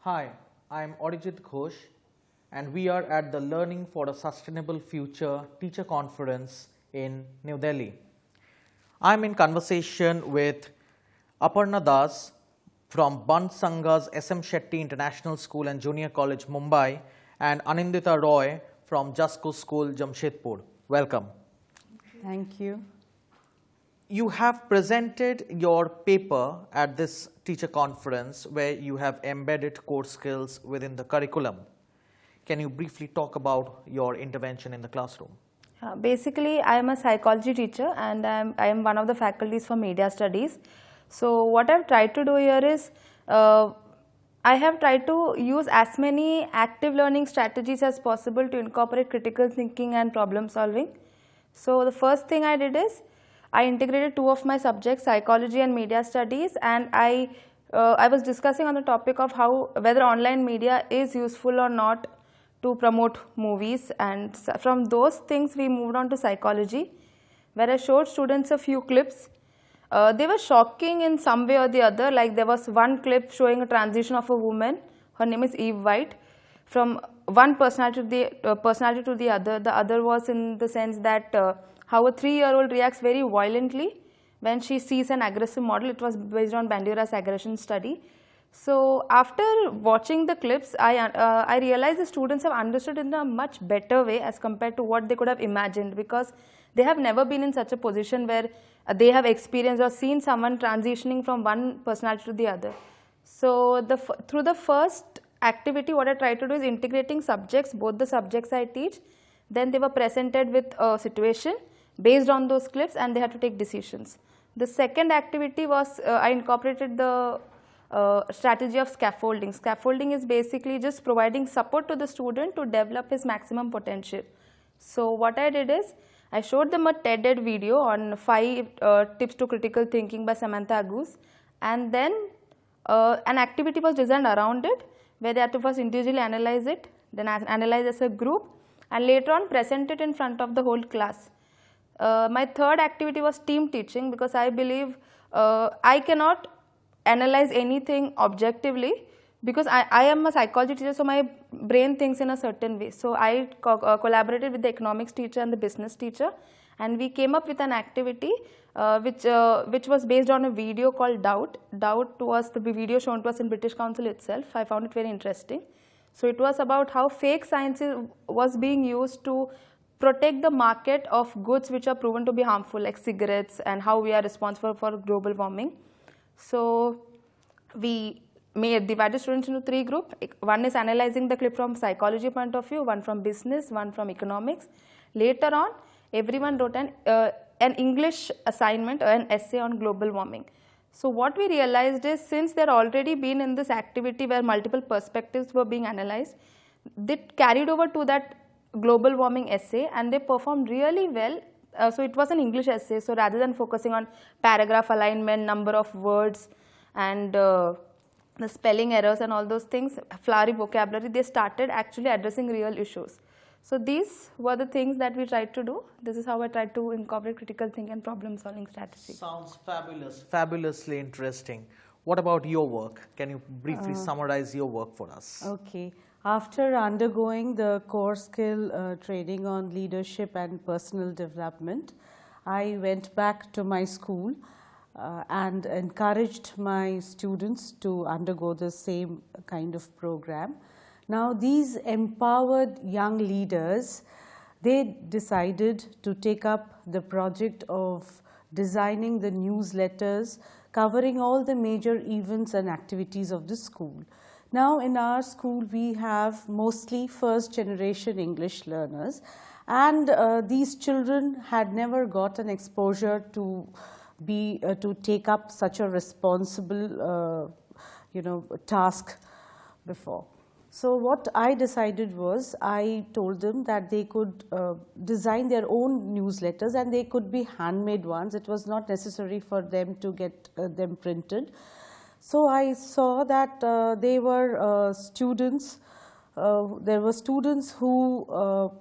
Hi, I am Arijit Ghosh and we are at the Learning for a Sustainable Future Teacher Conference in New Delhi. I am in conversation with Aparna Das from Bunts Sangha's SM Shetty International School and Junior College, Mumbai, and Anindita Roy from JUSCO School, Jamshedpur. Welcome. Thank you. You have presented your paper at this teacher conference where you have embedded core skills within the curriculum. Can you briefly talk about your intervention in the classroom? Basically, I am a psychology teacher and I am one of the faculties for media studies. So what I've tried to do here is, I have tried to use as many active learning strategies as possible to incorporate critical thinking and problem solving. So the first thing I did is, I integrated two of my subjects, psychology and media studies, and I was discussing on the topic of whether online media is useful or not to promote movies, and from those things we moved on to psychology, where I showed students a few clips. They were shocking in some way or the other. Like there was one clip showing a transition of a woman, her name is Eve White, from one personality to the other. The other was in the sense that how a 3-year-old reacts very violently when she sees an aggressive model. It was based on Bandura's aggression study. So after watching the clips, I realized the students have understood in a much better way as compared to what they could have imagined, because they have never been in such a position where they have experienced or seen someone transitioning from one personality to the other. So through the first activity, what I tried to do is integrating subjects, both the subjects I teach. Then they were presented with a situation based on those clips and they had to take decisions. The second activity was I incorporated the strategy of scaffolding. Scaffolding is basically just providing support to the student to develop his maximum potential. So what I did is, I showed them a TED video on 5 tips to critical thinking by Samantha Agus, and then an activity was designed around it where they had to first individually analyze it, then analyze as a group, and later on present it in front of the whole class. My third activity was team teaching, because I believe I cannot analyze anything objectively, because I am a psychology teacher, so my brain thinks in a certain way. So I collaborated with the economics teacher and the business teacher, and we came up with an activity which was based on a video called Doubt. Doubt was the video shown to us in British Council itself. I found it very interesting. So it was about how fake science was being used to protect the market of goods which are proven to be harmful, like cigarettes, and how we are responsible for global warming. So we divided students into 3 groups. One is analyzing the clip from psychology point of view, one from business, one from economics. Later on, everyone wrote an English assignment or an essay on global warming. So what we realized is, since they had already been in this activity where multiple perspectives were being analyzed, they carried over to that global warming essay and they performed really well. So it was an English essay, so rather than focusing on paragraph alignment, number of words, and the spelling errors and all those things, flowery vocabulary, they started actually addressing real issues. So these were the things that we tried to do. This is how I tried to incorporate critical thinking and problem solving strategy. Sounds fabulous, fabulously interesting. What about your work? Can you briefly summarize your work for us? Okay. After undergoing the core skill training on leadership and personal development, I went back to my school and encouraged my students to undergo the same kind of program. Now these empowered young leaders, they decided to take up the project of designing the newsletters covering all the major events and activities of the school. Now in our school we have mostly first generation English learners, and these children had never got an exposure to take up such a responsible task before. So what I decided was, I told them that they could design their own newsletters, and they could be handmade ones. It was not necessary for them to get them printed. So I saw that there were students who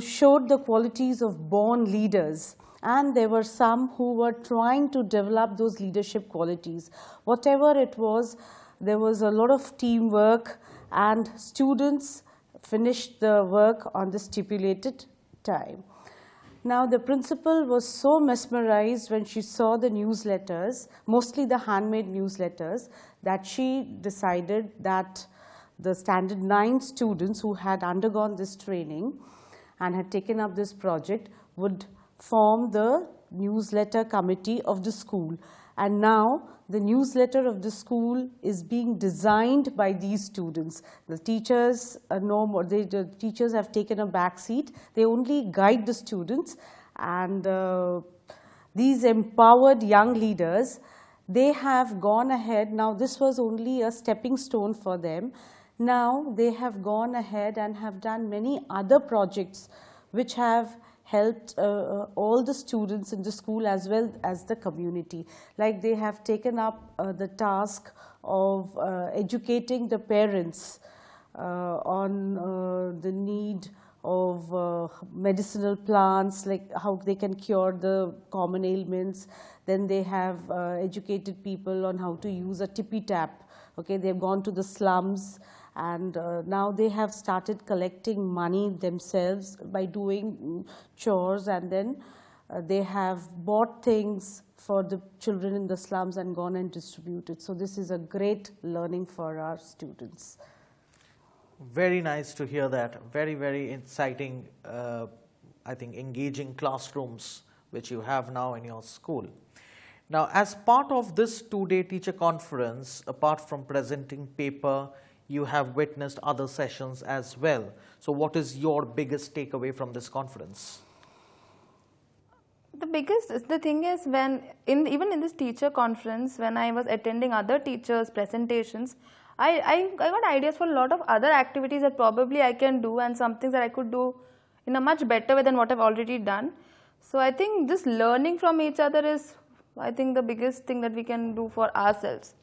showed the qualities of born leaders, and there were some who were trying to develop those leadership qualities. Whatever it was, there was a lot of teamwork, and students finished the work on the stipulated time. Now, the principal was so mesmerized when she saw the newsletters, mostly the handmade newsletters, that she decided that the standard 9 students who had undergone this training and had taken up this project would form the newsletter committee of the school. And now the newsletter of the school is being designed by these students. The teachers no more, the teachers have taken a back seat. They only guide the students, and these empowered young leaders, they have gone ahead. Now this was only a stepping stone for them. Now they have gone ahead and have done many other projects which have helped all the students in the school as well as the community. Like they have taken up the task of educating the parents on the need of medicinal plants, like how they can cure the common ailments. Then they have educated people on how to use a tippy tap. Okay, they've gone to the slums, and now they have started collecting money themselves by doing chores, and then they have bought things for the children in the slums and gone and distributed. So this is a great learning for our students. Very nice to hear that. Very, very exciting, I think, engaging classrooms which you have now in your school. Now, as part of this 2-day teacher conference, apart from presenting paper, you have witnessed other sessions as well. So what is your biggest takeaway from this conference? The thing is, even in this teacher conference, when I was attending other teachers' presentations, I got ideas for a lot of other activities that probably I can do, and some things that I could do in a much better way than what I've already done. So I think just learning from each other is, I think, the biggest thing that we can do for ourselves.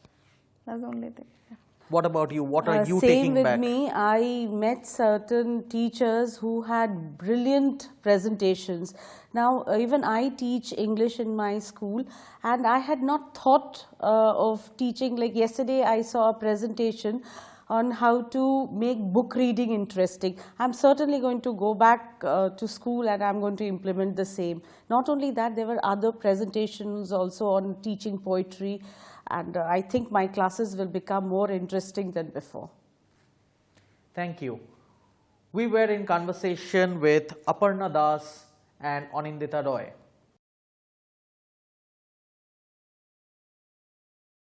That's the only thing. Yeah. What about you? What are you taking back? Same with me. I met certain teachers who had brilliant presentations. Now, even I teach English in my school, and I had not thought of teaching. Like yesterday, I saw a presentation on how to make book reading interesting. I'm certainly going to go back to school, and I'm going to implement the same. Not only that, there were other presentations also on teaching poetry, and I think my classes will become more interesting than before. Thank you. We were in conversation with Aparna Das and Anindita Roy.